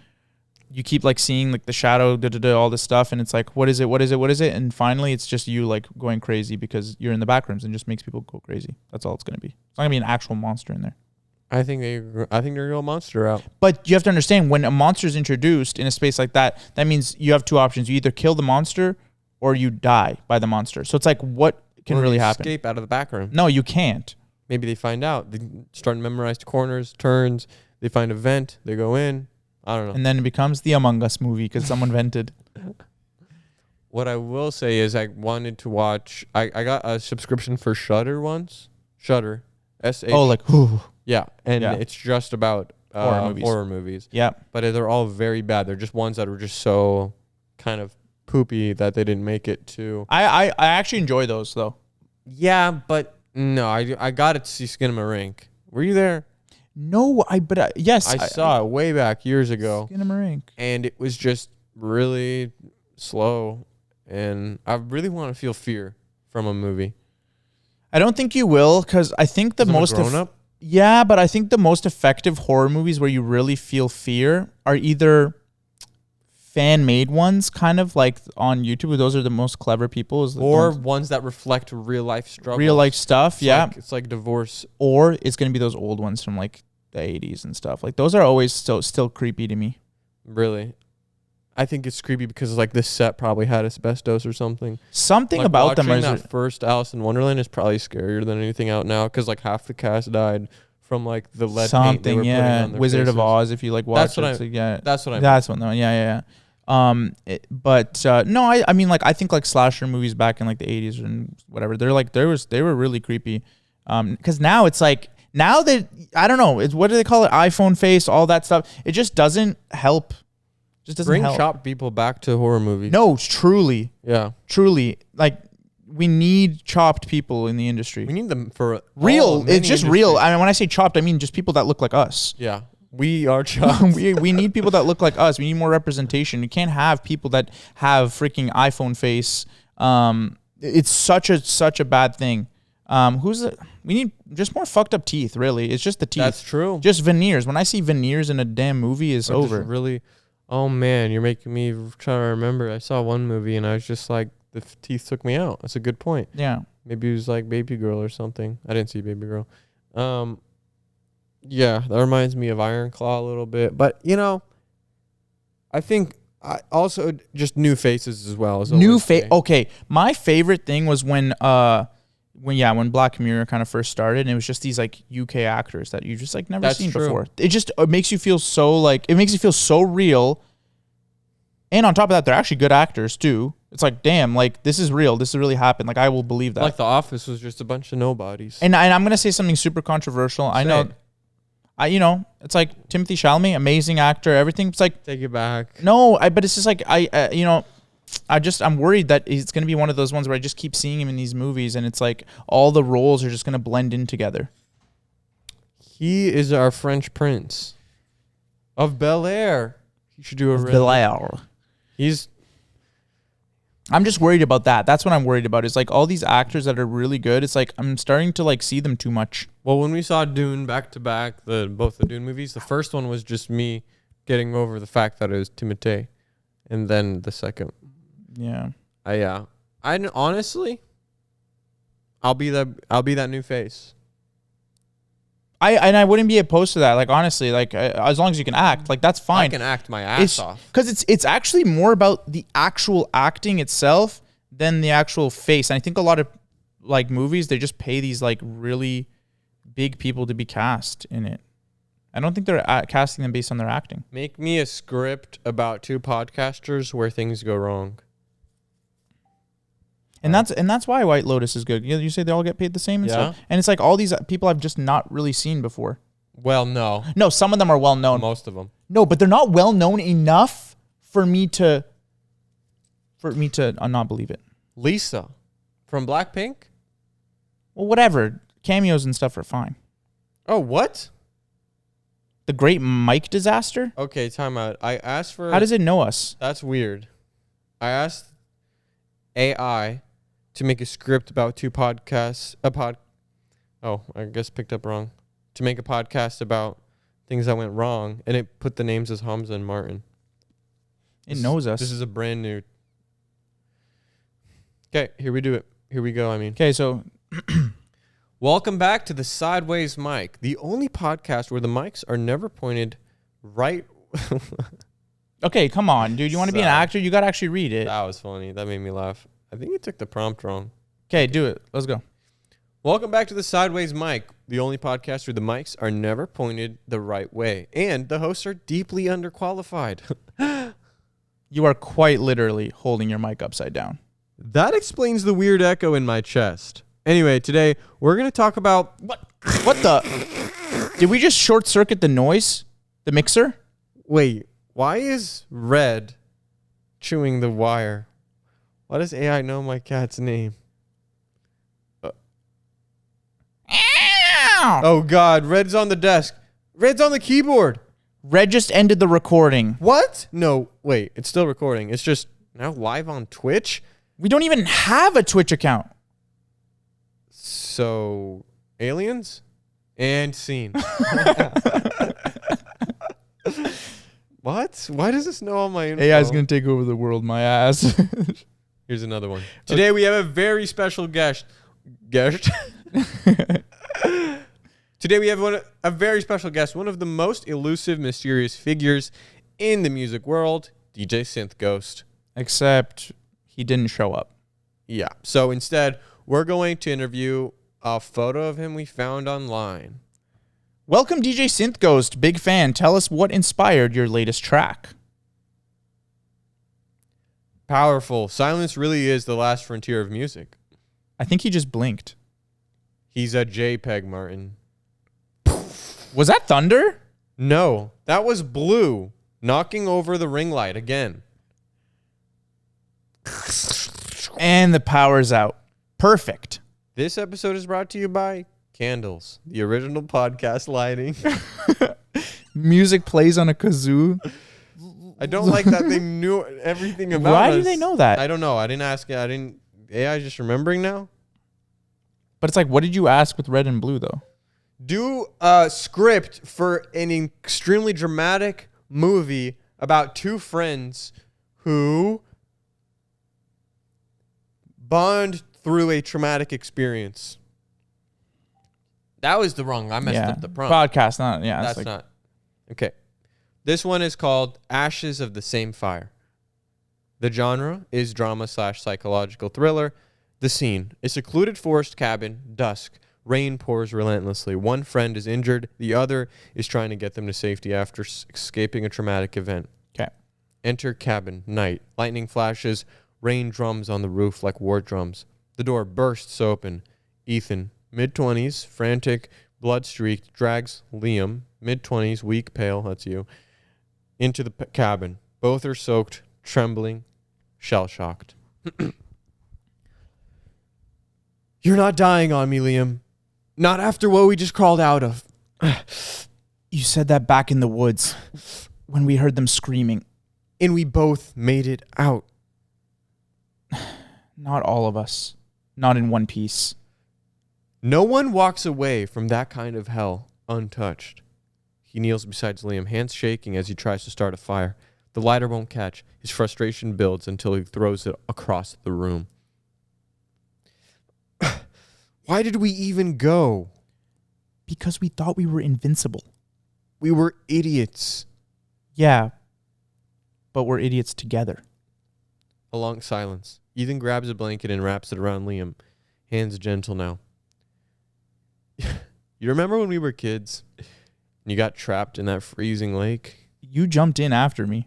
You keep like seeing like the shadow, all this stuff, and it's like, what is it? What is it? What is it? And finally, it's just you like going crazy because you're in the back rooms and just makes people go crazy. That's all it's gonna be. It's not gonna be an actual monster in there. I think they're a real monster out. But you have to understand when a monster is introduced in a space like that, that means you have two options: you either kill the monster or you die by the monster. So it's like, what can really happen? Escape out of the back room. No, you can't. Maybe they find out. They start to memorize corners, turns. They find a vent. They go in. I don't know. And then it becomes the Among Us movie because someone vented. What I will say is I wanted to watch... I got a subscription for Shudder once. Shudder. S-H. Oh, like... Yeah. And it's just about horror movies. Yeah. But they're all very bad. They're just ones that were just so kind of poopy that they didn't make it to... I actually enjoy those, though. Yeah, but no. I got it to see Skinamarink. Were you there? No, yes. I saw it way back years ago. Skinamarink. And it was just really slow. And I really want to feel fear from a movie. I don't think you will, because I think the most... Yeah, but I think the most effective horror movies where you really feel fear are either fan-made ones, kind of like on YouTube. Those are the most clever people. Or ones that reflect real-life struggles. Real-life stuff, It's like divorce. Or it's going to be those old ones from like the 80s and stuff. Like those are always still creepy to me. Really? I think it's creepy because like this set probably had asbestos or something. Something like about them is... that first Alice in Wonderland is probably scarier than anything out now because like half the cast died from like the lead paint they were putting on their Wizard faces. of Oz, if you like watch That's it. Yeah, that's what I mean. That's what no, yeah. No, I mean like I think like slasher movies back in like the 80s and whatever, they were really creepy. Because now it's like that I don't know, it's what do they call it? iPhone face, all that stuff. It just doesn't help. Just doesn't bring help. chopped people back to horror movies. No, truly. Yeah. Truly. Like we need chopped people in the industry. We need them for real. It's just real. I mean, when I say chopped, I mean just people that look like us. Yeah. We are chopped. we need people that look like us. We need more representation. You can't have people that have freaking iPhone face. It's such a bad thing. We need just more fucked up teeth, really. It's just the teeth. That's true. Just veneers. When I see veneers in a damn movie, it's over. Really, oh man, you're making me try to remember. I saw one movie and I was just like, the teeth took me out. That's a good point. Yeah. Maybe it was like Baby Girl or something. I didn't see Baby Girl. Yeah, that reminds me of Iron Claw a little bit. But, I think also just new faces as well. New face. Okay, my favorite thing was when when Black Mirror kind of first started, and it was just these like UK actors that you just like never seen true. before. It makes you feel so like, it makes you feel so real. And on top of that, they're actually good actors too. It's like, damn, like this is real. This has really happened. Like I will believe that. Like The Office was just a bunch of nobodies. And I'm gonna say something super controversial. I know, it's like Timothy Chalamet, amazing actor, everything. It's like, take it back. No, but it's just like I'm worried that it's gonna be one of those ones where I just keep seeing him in these movies, and it's like all the roles are just gonna blend in together. He is our French Prince of Bel Air. He should do a Bel Air. I'm just worried about that. That's what I'm worried about. Is like all these actors that are really good. It's like I'm starting to like see them too much. Well, when we saw Dune back to back, both the Dune movies, the first one was just me getting over the fact that it was Timothée, and then the second. Yeah. I honestly, I'll be that new face. I wouldn't be opposed to that. Like honestly, like as long as you can act, like that's fine. I can act my ass off. Because it's actually more about the actual acting itself than the actual face. And I think a lot of like movies, they just pay these like really big people to be cast in it. I don't think they're casting them based on their acting. Make me a script about two podcasters where things go wrong. And that's why White Lotus is good. You say they all get paid the same and stuff. And it's like all these people I've just not really seen before. Well, no. No, some of them are well known. Most of them. No, but they're not well known enough for me to not believe it. Lisa from Blackpink? Well, whatever. Cameos and stuff are fine. Oh, what? The Great Mike Disaster? Okay, time out. I asked for... How does it know us? That's weird. I asked AI to make a script about two podcasts. Oh, I guess picked up wrong. To make a podcast about things that went wrong, and it put the names as Hamza and Martin. It knows us. This is a brand new... Okay, here we do it. Here we go, I mean. Okay, so... Welcome back to the Sideways Mic, the only podcast where the mics are never pointed right... Okay, come on, dude. You want to be an actor? You got to actually read it. That was funny. That made me laugh. I think you took the prompt wrong. Okay, do it. Let's go. Welcome back to the Sideways Mic, the only podcast where the mics are never pointed the right way, and the hosts are deeply underqualified. You are quite literally holding your mic upside down. That explains the weird echo in my chest. Anyway, today we're going to talk about... What the... Did we just short circuit the noise? The mixer? Wait, why is Red chewing the wire? Why does AI know my cat's name? Oh, God. Red's on the desk. Red's on the keyboard. Red just ended the recording. What? No, wait. It's still recording. It's just now live on Twitch? We don't even have a Twitch account. So, aliens? And scene. What? Why does this know all my info? AI is going to take over the world, my ass. Here's another one. Today we have a very special guest. Today we have a very special guest, one of the most elusive, mysterious figures in the music world, DJ Synth Ghost. Except he didn't show up. Yeah. So instead, we're going to interview a photo of him we found online. Welcome, DJ Synth Ghost. Big fan. Tell us what inspired your latest track. Powerful. Silence really is the last frontier of music. I think he just blinked. He's a JPEG, Martin. Was that thunder? No, that was Blue knocking over the ring light again. And the power's out. Perfect. This episode is brought to you by Candles, the original podcast lighting. Music plays on a kazoo. I don't like that they knew everything about us. Why do they know that? I don't know. I didn't ask it. AI is just remembering now. But it's like, what did you ask with Red and Blue, though? Do a script for an extremely dramatic movie about two friends who bond through a traumatic experience. That was the wrong. I messed up the prompt. Podcast, not That's like, not. Okay. This one is called Ashes of the Same Fire. The genre is drama / psychological thriller. The scene. A secluded forest cabin, dusk. Rain pours relentlessly. One friend is injured. The other is trying to get them to safety after escaping a traumatic event. Okay. Enter cabin. Night. Lightning flashes. Rain drums on the roof like war drums. The door bursts open. Ethan, mid-20s, frantic, blood-streaked, drags Liam, mid-20s, weak, pale, that's you, into the cabin. Both are soaked, trembling, shell-shocked. You're not dying on me, Liam. Not after what we just crawled out of. You said that back in the woods when we heard them screaming. And we both made it out. Not all of us. Not in one piece. No one walks away from that kind of hell untouched. He kneels beside Liam, hands shaking as he tries to start a fire. The lighter won't catch. His frustration builds until he throws it across the room. Why did we even go? Because we thought we were invincible. We were idiots. Yeah, but we're idiots together. A long silence. Ethan grabs a blanket and wraps it around Liam. Hands gentle now. You remember when we were kids and you got trapped in that freezing lake? You jumped in after me.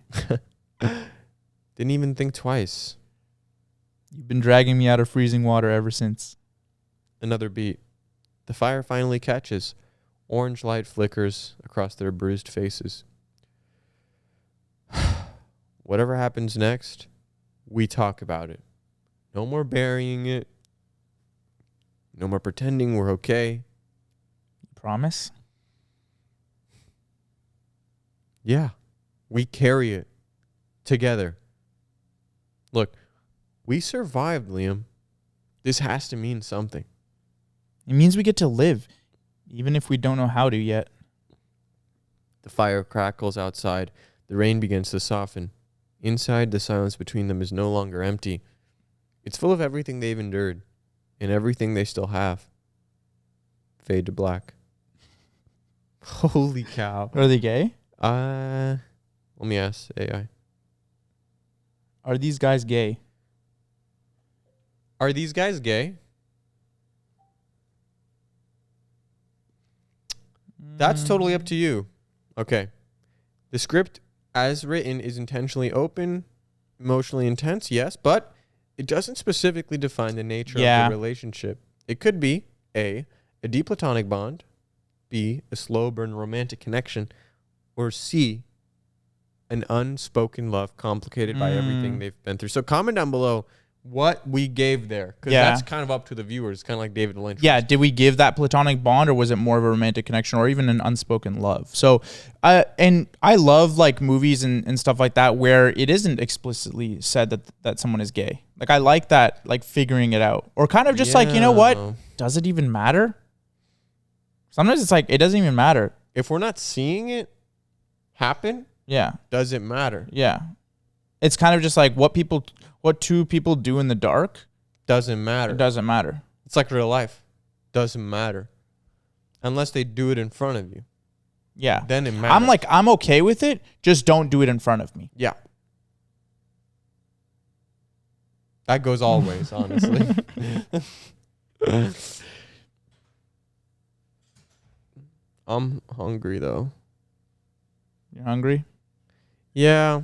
Didn't even think twice. You've been dragging me out of freezing water ever since. Another beat. The fire finally catches. Orange light flickers across their bruised faces. Whatever happens next, we talk about it. No more burying it. No more pretending we're okay. Promise? Yeah. We carry it together. Look, we survived, Liam. This has to mean something. It means we get to live, even if we don't know how to yet. The fire crackles outside. The rain begins to soften. Inside, the silence between them is no longer empty. It's full of everything they've endured and everything they still have. Fade to black. Holy cow. Are they gay? Let me ask AI. Are these guys gay? Are these guys gay? That's totally up to you. Okay. The script, as written, is intentionally open, emotionally intense, yes, but it doesn't specifically define the nature of the relationship. It could be A, a deep platonic bond, B, a slow burn romantic connection, or C, an unspoken love complicated by everything they've been through. So comment down below what we gave there, because that's kind of up to the viewers, kind of like David Lynch. Yeah, did we give that platonic bond, or was it more of a romantic connection, or even an unspoken love? So, and I love like movies and stuff like that where it isn't explicitly said that someone is gay. Like I like that, like figuring it out, or kind of just like, you know what? Does it even matter? Sometimes it's like it doesn't even matter if we're not seeing it happen. Yeah, does it matter? Yeah, it's kind of just like what two people do in the dark doesn't matter. It doesn't matter. It's like real life. Doesn't matter. Unless they do it in front of you. Yeah. Then it matters. I'm okay with it. Just don't do it in front of me. Yeah. That goes always, honestly. I'm hungry though. You're hungry? Yeah.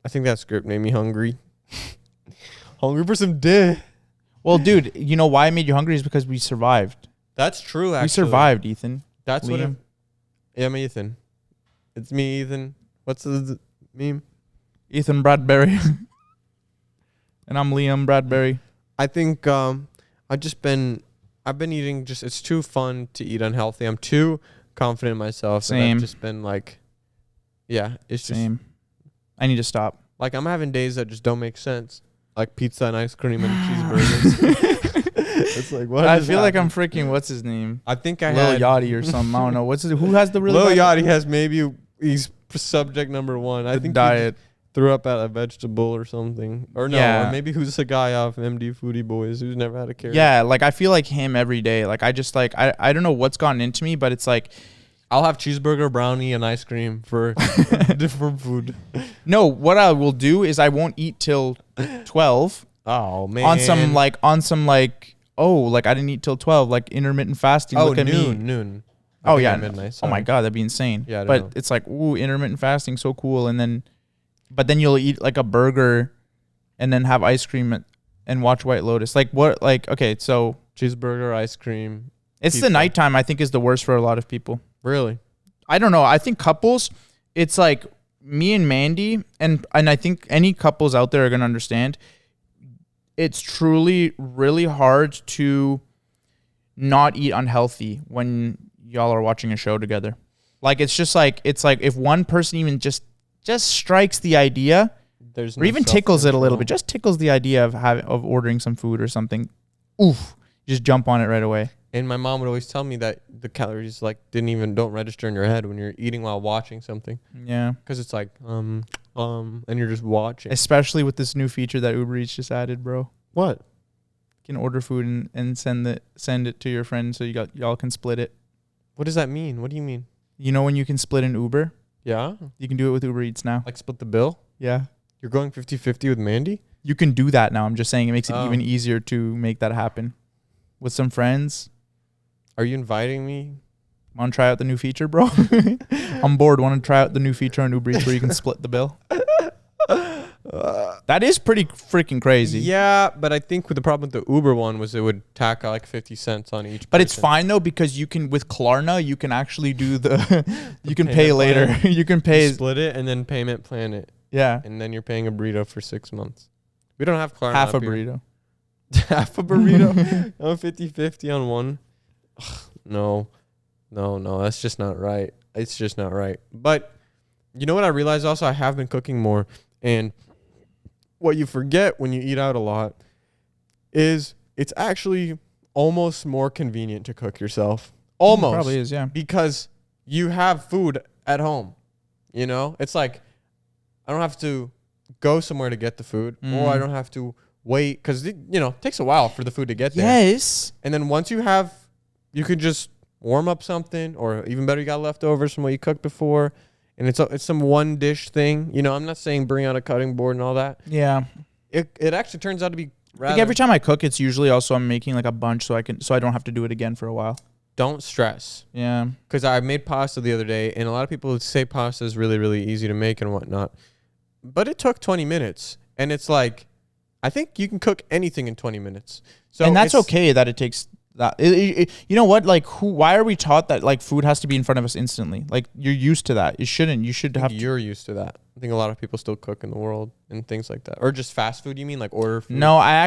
I think that script made me hungry. Hungry for some dick. Well, dude, you know why I made you hungry is because we survived. That's true, actually. We survived, Ethan. That's Liam. what it... Yeah, I'm Ethan. It's me, Ethan. What's the meme? Ethan Bradbury. And I'm Liam Bradbury. I think I've been eating just... It's too fun to eat unhealthy. I'm too confident in myself. Same. And I've just been like... Yeah, it's just... Same. I need to stop. Like, I'm having days that just don't make sense. Like pizza and ice cream and cheeseburgers. It's like, what? I feel like I'm freaking, what's his name? I think I Lil had... Yachty or something. I don't know. Who has the really... Lil Yachty has maybe... He's subject number one. I think diet. Threw up at a vegetable or something. Or no, or maybe who's a guy off MD Foodie Boys who's never had a carrot. Yeah, like I feel like him every day. Like I just like, I don't know what's gotten into me, but it's like... I'll have cheeseburger, brownie, and ice cream for different food. No, what I will do is I won't eat till 12, Oh man. On some like oh, like I didn't eat till 12, like intermittent fasting. Oh, look at me. noon. Oh yeah, midnight. Oh my god, that'd be insane. Yeah, but it's like, ooh, intermittent fasting, so cool. And then you'll eat like a burger, and then have ice cream and watch White Lotus. Like what? Like okay, so cheeseburger, ice cream. It's pizza. the nighttime. I think is the worst for a lot of people. Really? I don't know. I think couples, it's like me and Mandy, and I think any couples out there are gonna understand. It's truly really hard to not eat unhealthy when y'all are watching a show together. Like it's like if one person even just strikes the idea, or even tickles it a little bit, just tickles the idea of ordering some food or something. Oof, just jump on it right away. And my mom would always tell me that the calories like don't register in your head when you're eating while watching something. Yeah, because it's like and you're just watching. Especially with this new feature that Uber Eats just added, bro. What? You can order food and send it to your friend so y'all can split it. What does that mean? What do you mean? You know when you can split an Uber? Yeah. You can do it with Uber Eats now. Like split the bill? Yeah. You're going 50-50 with Mandy? You can do that now. I'm just saying it makes it even easier to make that happen. With some friends. Are you inviting me? Want to try out the new feature, bro? I'm bored. Want to try out the new feature on Uber Eats where you can split the bill? That is pretty freaking crazy. Yeah, but I think the problem with the Uber one was it would tack like 50 cents on each. But it's fine though, because you can, with Klarna, you can actually do you can pay later. You can pay. You split it and then payment plan it. Yeah. And then you're paying a burrito for 6 months. We don't have Klarna. Half a burrito. Half a burrito? I'm 50-50 on one. Ugh, no, that's just not right. It's just not right. But you know what I realized also? I have been cooking more. And what you forget when you eat out a lot is it's actually almost more convenient to cook yourself. Almost. It probably is, yeah. Because you have food at home. You know? It's like I don't have to go somewhere to get the food, or I don't have to wait, because it takes a while for the food to get there. Yes. And then once you have, you could just warm up something, or even better, you got leftovers from what you cooked before, and it's some one dish thing. I'm not saying bring out a cutting board and all that. Yeah. It actually turns out to be rather. Like every time I cook, it's usually also I'm making like a bunch so I don't have to do it again for a while. Don't stress. Yeah. Because I made pasta the other day, and a lot of people would say pasta is really, really easy to make and whatnot. But it took 20 minutes. And it's like, I think you can cook anything in 20 minutes. So and that's okay that it takes that. You know what? Like, why are we taught that like food has to be in front of us instantly? Like, you're used to that. You shouldn't. You should have. You're used to that. I think a lot of people still cook in the world and things like that. Or just fast food, you mean? Like order food? No, I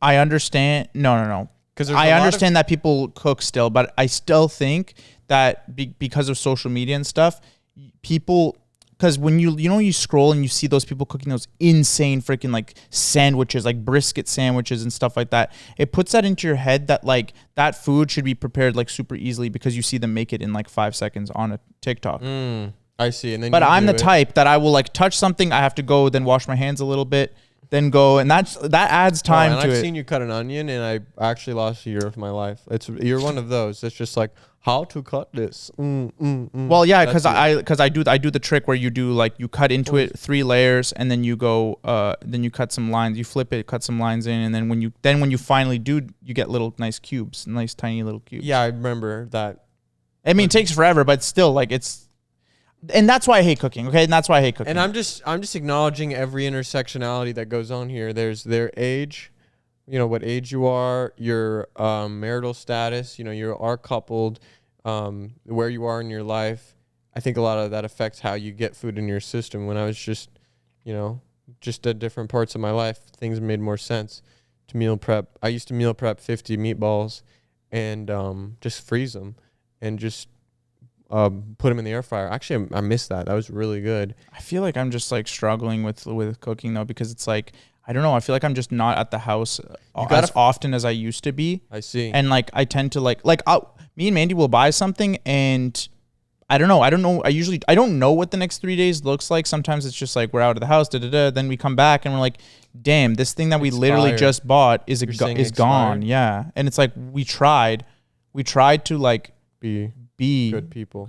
understand. No. Because I understand that people cook still, but I still think that because of social media and stuff, people. Because when you scroll and you see those people cooking those insane freaking like sandwiches, like brisket sandwiches and stuff like that, it puts that into your head that like that food should be prepared like super easily because you see them make it in like 5 seconds on a TikTok. I see. And then, but I'm the type that I will like touch something, I have to go, then wash my hands a little bit, then go, and that adds time to it. I've seen you cut an onion, and I actually lost a year of my life. You're one of those. It's just like, how to cut this? Well, yeah, because I do the trick where you do like you cut into it 3 layers, and then you go then you cut some lines, you flip it, cut some lines in, and then when you finally do, you get little nice cubes, nice tiny little cubes. Yeah, I remember that. I mean, it takes forever, but still, like and that's why I hate cooking. Okay, and that's why I hate cooking. And I'm just acknowledging every intersectionality that goes on here. There's their age, what age you are, your marital status, you are coupled, where you are in your life. I think a lot of that affects how you get food in your system. When I was just at different parts of my life, things made more sense to meal prep. I used to meal prep 50 meatballs and just freeze them and just put them in the air fryer. Actually, I missed that. That was really good. I feel like I'm just like struggling with cooking though, because it's like, I don't know. I feel like I'm just not at the house as often as I used to be. I see. And like, I tend to me and Mandy will buy something and I don't know. I don't know what the next 3 days looks like. Sometimes it's just like, we're out of the house, then we come back and we're like, damn, this thing that we literally just bought is gone. Yeah. And it's like, we tried to like be good people,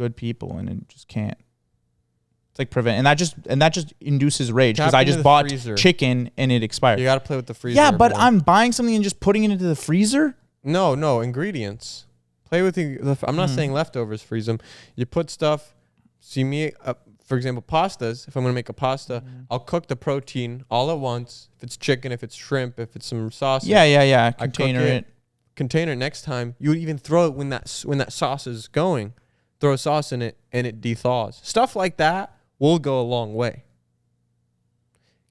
and it just can't. like prevent, and that just induces rage because I just bought chicken and it expired. You got to play with the freezer. Yeah, but I'm buying something and just putting it into the freezer. No, ingredients. Play with the I'm not saying leftovers, freeze them. You put stuff. See me, for example, pastas. If I'm gonna make a pasta, I'll cook the protein all at once. If it's chicken, if it's shrimp, if it's some sausage. Yeah. Container it. Next time, you would even throw it when that sauce is going. Throw a sauce in it and it dethaws. Stuff like that will go a long way.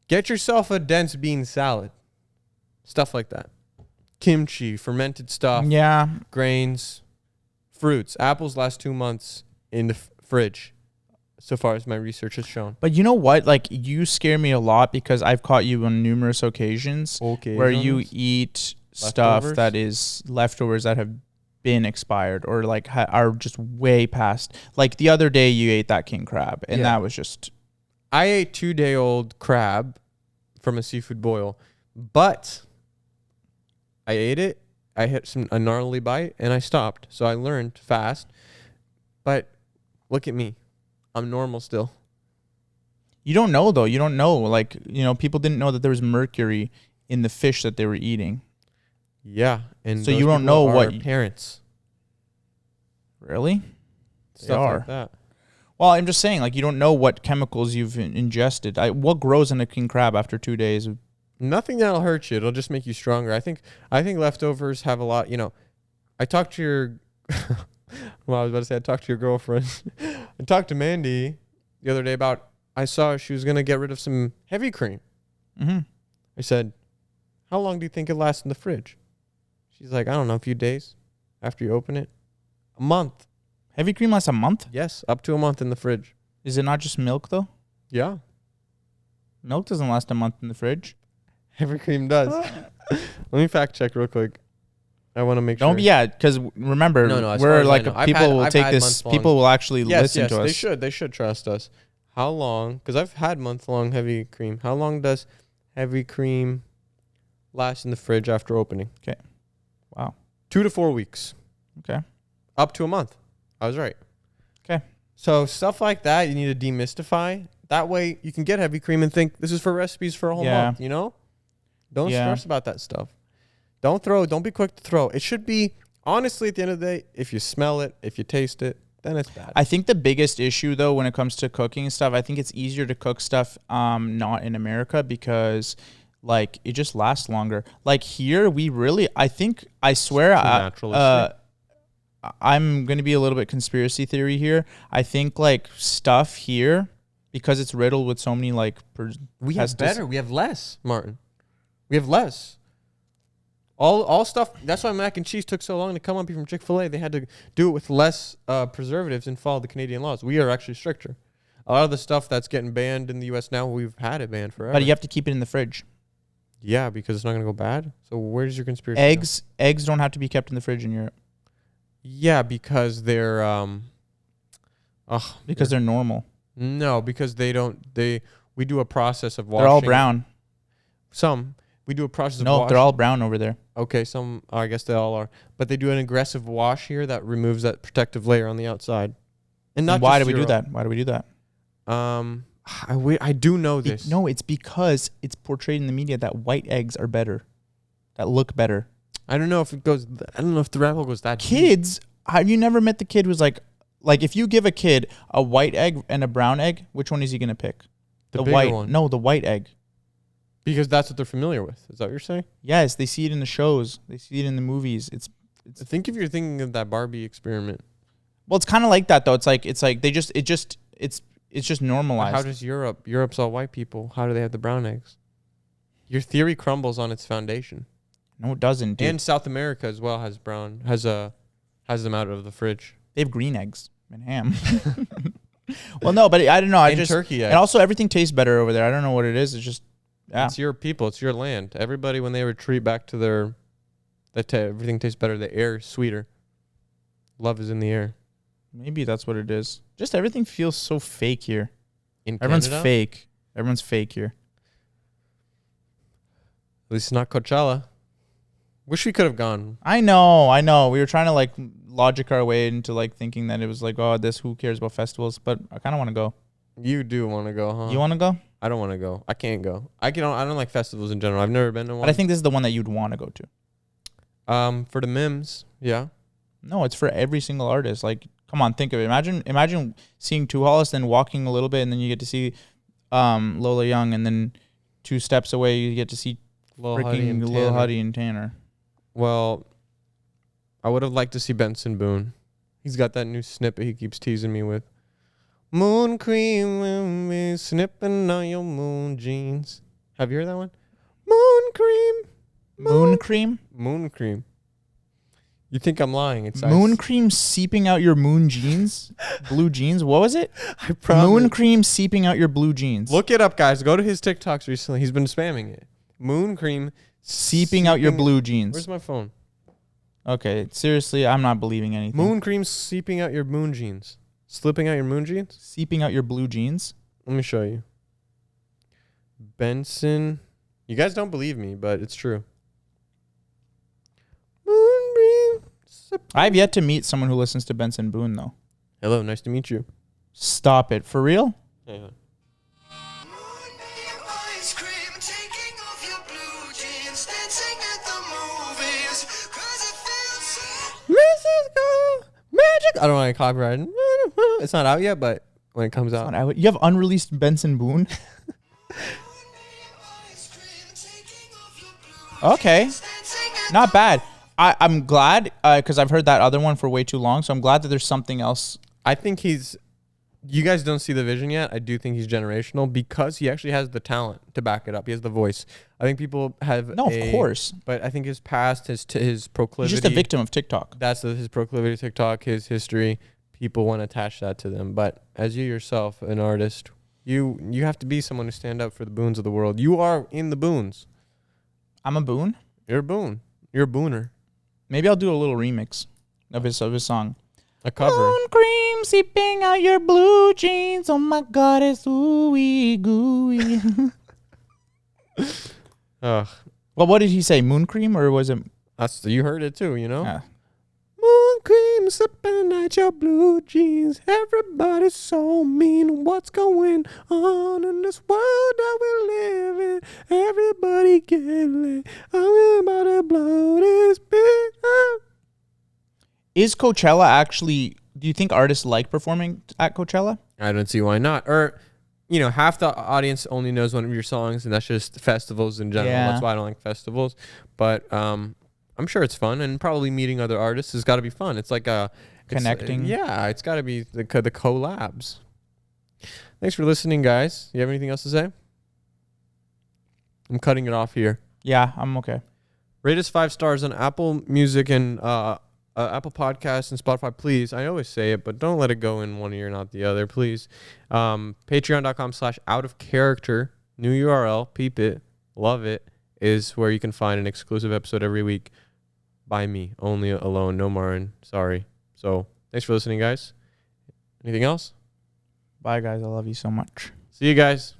Get yourself a dense bean salad. Stuff like that. Kimchi, fermented stuff. Yeah. Grains, fruits. Apples last 2 months in the fridge, so far as my research has shown. But you know what? Like, you scare me a lot because I've caught you on numerous occasions where you eat stuff that is leftovers that have been expired or like are just way past. Like the other day you ate that king crab and that was just... I ate 2-day-old crab from a seafood boil, but I ate it. I hit a gnarly bite and I stopped. So I learned fast. But look at me. I'm normal still. You don't know though. You don't know. Like, people didn't know that there was mercury in the fish that they were eating. Yeah, and so you don't know what parents. Really? Stuff like that. Well, I'm just saying, like, you don't know what chemicals you've ingested. What grows in a king crab after 2 days? Nothing that'll hurt you. It'll just make you stronger. I think leftovers have a lot. I talked to your. Well, I was about to say I talked to your girlfriend. I talked to Mandy the other day about. I saw she was gonna get rid of some heavy cream. Mm-hmm. I said, "How long do you think it lasts in the fridge?" She's like, "I don't know, a few days after you open it. A month." Heavy cream lasts a month? Yes, up to a month in the fridge. Is it not just milk, though? Yeah. Milk doesn't last a month in the fridge. Heavy cream does. Let me fact check real quick. I want to make sure. Yeah, because remember, we're like people will take this. People will actually listen to us. They should trust us. How long? Because I've had month-long heavy cream. How long does heavy cream last in the fridge after opening? Okay. Wow. 2 to 4 weeks. Okay. Up to a month. I was right. Okay. So stuff like that you need to demystify. That way you can get heavy cream and think this is for recipes for a whole month, Don't stress about that stuff. Don't be quick to throw. It should be, honestly, at the end of the day, if you smell it, if you taste it, then it's bad. I think the biggest issue, though, when it comes to cooking and stuff, I think it's easier to cook stuff not in America because, like, it just lasts longer. Like, here, I swear, I'm going to be a little bit conspiracy theory here. I think, like, stuff here, because it's riddled with so many, like, we have better. We have less, Martin. We have less. All stuff. That's why mac and cheese took so long to come up here from Chick-fil-A. They had to do it with less preservatives and follow the Canadian laws. We are actually stricter. A lot of the stuff that's getting banned in the U.S. now, we've had it banned forever. But you have to keep it in the fridge. Yeah, because it's not going to go bad. So where does your conspiracy Eggs don't have to be kept in the fridge in Europe. Yeah, because they're they're normal. No, because we do a process of washing. They're all brown. We do a process of washing. No, they're all brown over there. Okay, I guess they all are. But they do an aggressive wash here that removes that protective layer on the outside. And why do we do that? Why do we do that? I do know this. No, it's because it's portrayed in the media that white eggs are better, that look better. I don't know if the rabbit hole goes that deep. Kids, have you never met the kid who's like if you give a kid a white egg and a brown egg, which one is he going to pick? The bigger one. No, the white egg. Because that's what they're familiar with. Is that what you're saying? Yes, they see it in the shows. They see it in the movies. It's I think if you're thinking of that Barbie experiment. Well, it's kind of like that though. It's like it's just normalized. How does Europe? Europe's all white people. How do they have the brown eggs? Your theory crumbles on its foundation. No, it doesn't, dude. And South America as well has them out of the fridge. They have green eggs and ham. Well, no, but I don't know. Turkey eggs. And also everything tastes better over there. I don't know what it is. It's just It's your people. It's your land. Everybody, when they retreat back to everything tastes better. The air is sweeter. Love is in the air. Maybe that's what it is. Just everything feels so fake here. Everyone's fake. Everyone's fake here. At least it's not Coachella. Wish we could have gone. I know. We were trying to like logic our way into like thinking that it was like, oh, who cares about festivals? But I kind of want to go. You do want to go, huh? You want to go? I don't want to go. I can't go. I don't like festivals in general. I've never been to one. But I think this is the one that you'd want to go to. For the Mims, yeah. No, it's for every single artist. Like, come on, think of it. Imagine seeing Two Hollis, then walking a little bit, and then you get to see Lola Young, and then 2 steps away you get to see Lil Huddy and Tanner. Well, I would have liked to see Benson Boone. He's got that new snippet he keeps teasing me with. Moon cream when we snipping on your moon jeans. Have you heard that one? Moon cream. Moon cream? Moon cream. You think I'm lying? It's moon cream seeping out your moon jeans? Blue jeans? What was it? I promise. Moon cream seeping out your blue jeans. Look it up, guys. Go to his TikToks recently. He's been spamming it. Moon cream seeping out your blue jeans. Where's my phone? Okay, seriously, I'm not believing anything. Moon cream seeping out your moon jeans. Slipping out your moon jeans? Seeping out your blue jeans? Let me show you. Benson. You guys don't believe me, but it's true. Moonbeam. I've yet to meet someone who listens to Benson Boone, though. Hello, nice to meet you. Stop it. For real? Yeah. Magic. I don't want to copyright. It's not out yet, but when it comes out. You have unreleased Benson Boone? Okay. Not bad. I'm glad because I've heard that other one for way too long. So I'm glad that there's something else. I think you guys don't see the vision yet. I do think he's generational because he actually has the talent to back it up. He has the voice. I think people have of course. But I think his past, his proclivity. He's just a victim of TikTok. That's his proclivity to TikTok, his history. People want to attach that to them. But as you yourself, an artist, you have to be someone to stand up for the boons of the world. You are in the boons. I'm a boon? You're a boon. You're a booner. Maybe I'll do a little remix of his song. A cover. Moon cream seeping out your blue jeans. Oh my God, it's ooey gooey. Ugh. Well, what did he say? Moon cream, or was it? You heard it too, you know? Yeah. Moon cream slipping at your blue jeans. Everybody's so mean. What's going on in this world that we live in? Everybody get lit. I'm about to blow this big up. Is Coachella actually, do you think artists like performing at Coachella? I don't see why not. Or, half the audience only knows one of your songs, and that's just festivals in general. Yeah. That's why I don't like festivals. But I'm sure it's fun, and probably meeting other artists has got to be fun. It's like connecting. It's got to be the collabs. Thanks for listening, guys. You have anything else to say? I'm cutting it off here. Yeah, I'm okay. Rate us 5 stars on Apple Music and Apple Podcasts and Spotify, please. I always say it, but don't let it go in one ear, not the other, please. Patreon.com/outofcharacter. New URL. Peep it. Love it. Is where you can find an exclusive episode every week by me. Only alone. No Marin. Sorry. So thanks for listening, guys. Anything else? Bye, guys. I love you so much. See you guys.